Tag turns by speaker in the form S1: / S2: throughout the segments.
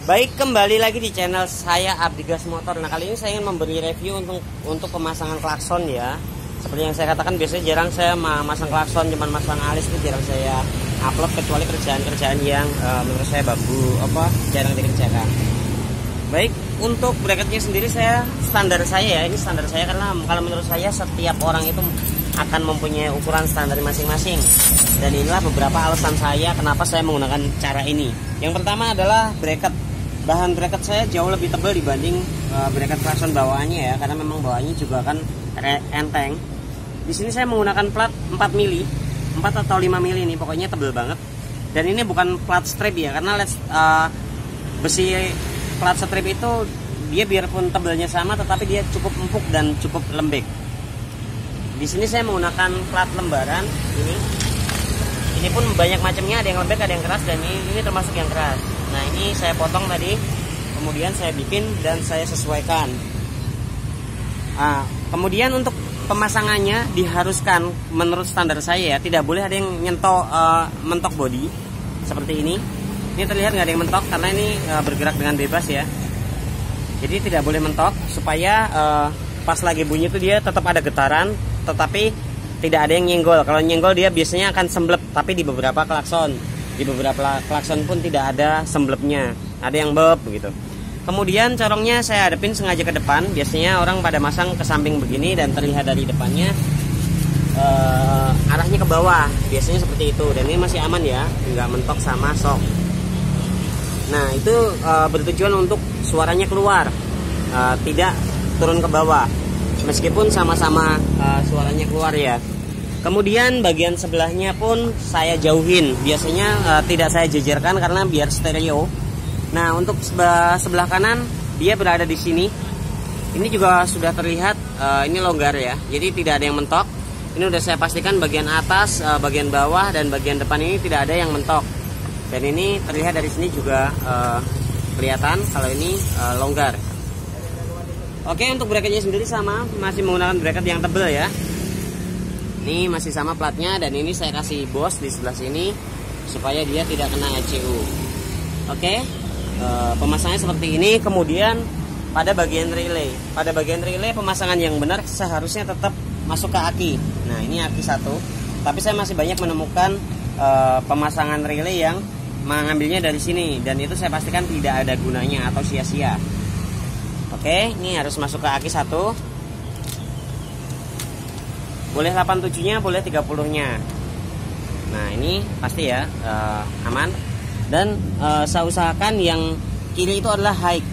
S1: Baik, kembali lagi di channel saya Abdigas Motor. Nah, kali ini saya ingin memberi review untuk pemasangan klakson ya. Seperti yang saya katakan, biasanya jarang saya masang klakson, cuman masang alis itu jarang saya upload, kecuali kerjaan-kerjaan yang menurut saya jarang dikerjakan. Baik, untuk bracketnya sendiri standar saya karena kalau menurut saya setiap orang itu akan mempunyai ukuran standar masing-masing. Dan inilah beberapa alasan saya kenapa saya menggunakan cara ini. Yang pertama adalah bracket. Bahan bracket saya jauh lebih tebal dibanding bracket klakson bawaannya ya, karena memang bawaannya juga kan enteng. Di sini saya menggunakan plat 4 mili, 4 atau 5 mili ini, pokoknya tebal banget. Dan ini bukan plat strip ya, karena besi plat strip itu dia biarpun tebalnya sama, tetapi dia cukup empuk dan cukup lembek. Di sini saya menggunakan plat lembaran ini. Ini pun banyak macamnya, ada yang lembek, ada yang keras, dan ini termasuk yang keras. Nah, ini saya potong tadi, kemudian saya bikin dan saya sesuaikan. Kemudian untuk pemasangannya diharuskan menurut standar saya ya, tidak boleh ada yang mentok body seperti ini. Ini terlihat nggak ada yang mentok karena ini bergerak dengan bebas ya. Jadi tidak boleh mentok supaya pas lagi bunyi itu dia tetap ada getaran, tetapi tidak ada yang nyenggol. Kalau nyenggol dia biasanya akan semblep, tapi di beberapa klakson pun tidak ada semblepnya, ada yang beb begitu. Kemudian corongnya saya hadapin sengaja ke depan. Biasanya orang pada masang ke samping begini dan terlihat dari depannya arahnya ke bawah, biasanya seperti itu. Dan ini masih aman ya, nggak mentok sama sok. Nah, itu bertujuan untuk suaranya keluar, tidak turun ke bawah, meskipun sama-sama suaranya keluar ya. Kemudian bagian sebelahnya pun saya jauhin, biasanya tidak saya jejerkan karena biar stereo. Nah, untuk sebelah kanan dia berada di sini. Ini juga sudah terlihat ini longgar ya, jadi tidak ada yang mentok. Ini udah saya pastikan bagian atas, bagian bawah, dan bagian depan ini tidak ada yang mentok. Dan ini terlihat dari sini juga kelihatan kalau ini longgar. Oke, untuk bracketnya sendiri sama, masih menggunakan bracket yang tebal ya. Ini masih sama platnya, dan ini saya kasih bos di sebelah sini supaya dia tidak kena ECU. Oke, pemasangannya seperti ini. Kemudian pada bagian relay, pemasangan yang benar seharusnya tetap masuk ke aki. Nah, ini aki 1, tapi saya masih banyak menemukan pemasangan relay yang mengambilnya dari sini, dan itu saya pastikan tidak ada gunanya atau sia-sia. Oke, ini harus masuk ke aki 1. Boleh 87-nya, boleh 30-nya. Nah, ini pasti ya aman. Dan saya usahakan yang kiri itu adalah high,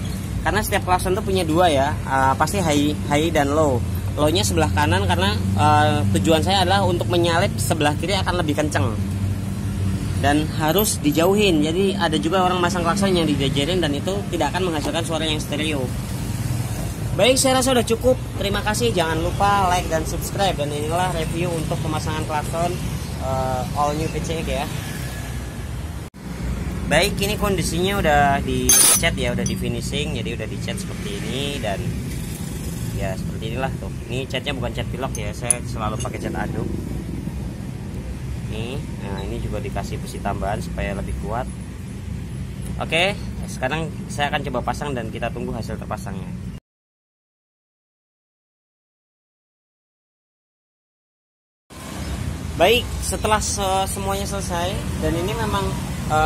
S1: karena setiap klakson itu punya dua ya, pasti high dan low. Low-nya sebelah kanan karena tujuan saya adalah untuk menyalip sebelah kiri akan lebih kenceng. Dan harus dijauhin. Jadi ada juga orang masang klakson yang dijajarin dan itu tidak akan menghasilkan suara yang stereo. Baik, saya rasa sudah cukup. Terima kasih. Jangan lupa like dan subscribe. Dan inilah review untuk pemasangan klakson all new PCX ya. Baik, ini kondisinya udah dicat ya, udah di finishing. Jadi udah dicat seperti ini, dan ya seperti inilah tuh. Ini catnya bukan cat pilok ya, saya selalu pakai cat aduk. Nah, ini juga dikasih besi tambahan supaya lebih kuat. Oke, sekarang saya akan coba pasang dan kita tunggu hasil terpasangnya. Baik, setelah semuanya selesai, dan ini memang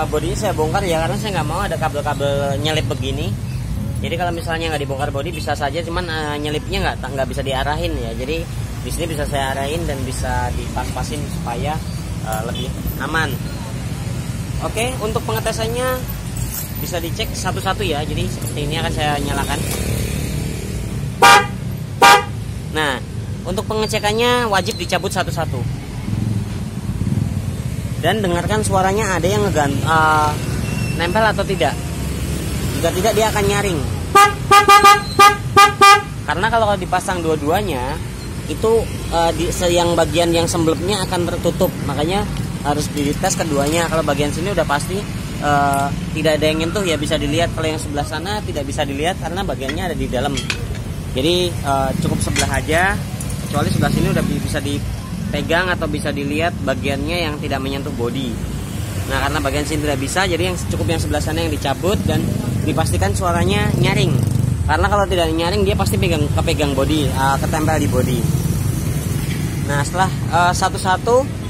S1: bodinya saya bongkar ya, karena saya nggak mau ada kabel-kabel nyelip begini. Jadi kalau misalnya nggak dibongkar bodi bisa saja, cuman nyelipnya nggak bisa diarahin ya. Jadi di sini bisa saya arahin dan bisa dipas-pasin supaya lebih aman. Oke, untuk pengetesannya bisa dicek satu-satu ya. Jadi seperti ini akan saya nyalakan. Nah, untuk pengecekannya wajib dicabut satu-satu. Dan dengarkan suaranya ada yang nempel atau tidak. Jika tidak, dia akan nyaring. Karena kalau dipasang dua-duanya itu yang bagian yang semblepnya akan tertutup, makanya harus dites keduanya. Kalau bagian sini udah pasti tidak ada yang nyentuh ya, bisa dilihat. Kalau yang sebelah sana tidak bisa dilihat karena bagiannya ada di dalam. Jadi cukup sebelah aja, kecuali sebelah sini udah bisa dipegang atau bisa dilihat bagiannya yang tidak menyentuh bodi. Nah, karena bagian sini tidak bisa, jadi yang cukup yang sebelah sana yang dicabut, dan dipastikan suaranya nyaring. Karena kalau tidak nyaring dia pasti kepegang bodi, ketempel di bodi. Nah setelah satu-satu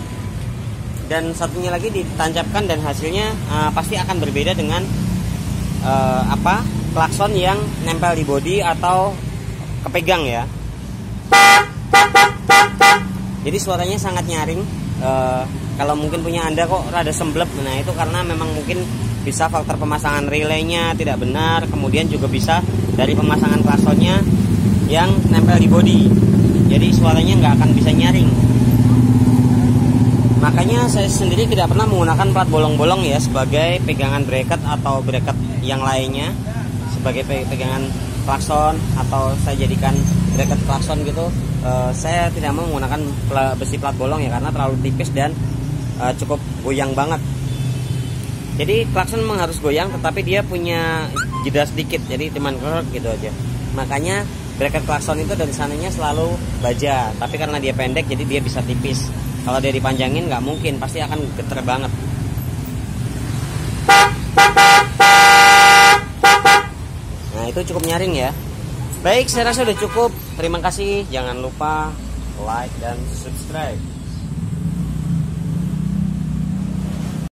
S1: dan satunya lagi ditancapkan dan hasilnya pasti akan berbeda dengan klakson yang nempel di bodi atau kepegang ya. Jadi suaranya sangat nyaring. Kalau mungkin punya Anda kok rada semblep, nah itu karena memang mungkin bisa faktor pemasangan relaynya tidak benar, kemudian juga bisa dari pemasangan klaksonnya yang nempel di bodi. Jadi suaranya nggak akan bisa nyaring. Makanya saya sendiri tidak pernah menggunakan plat bolong-bolong ya sebagai pegangan bracket atau bracket yang lainnya, sebagai pegangan klakson, atau saya jadikan bracket klakson gitu. Saya tidak mau menggunakan besi plat bolong ya, karena terlalu tipis dan cukup goyang banget. Jadi klakson memang harus goyang, tetapi dia punya jeda sedikit, jadi cuman gitu aja. Makanya bracket klakson itu dari sananya selalu baja, tapi karena dia pendek jadi dia bisa tipis. Kalau dia dipanjangin nggak mungkin, pasti akan geter banget. Nah itu cukup nyaring ya. Baik, saya rasa udah cukup. Terima kasih. Jangan lupa like dan subscribe.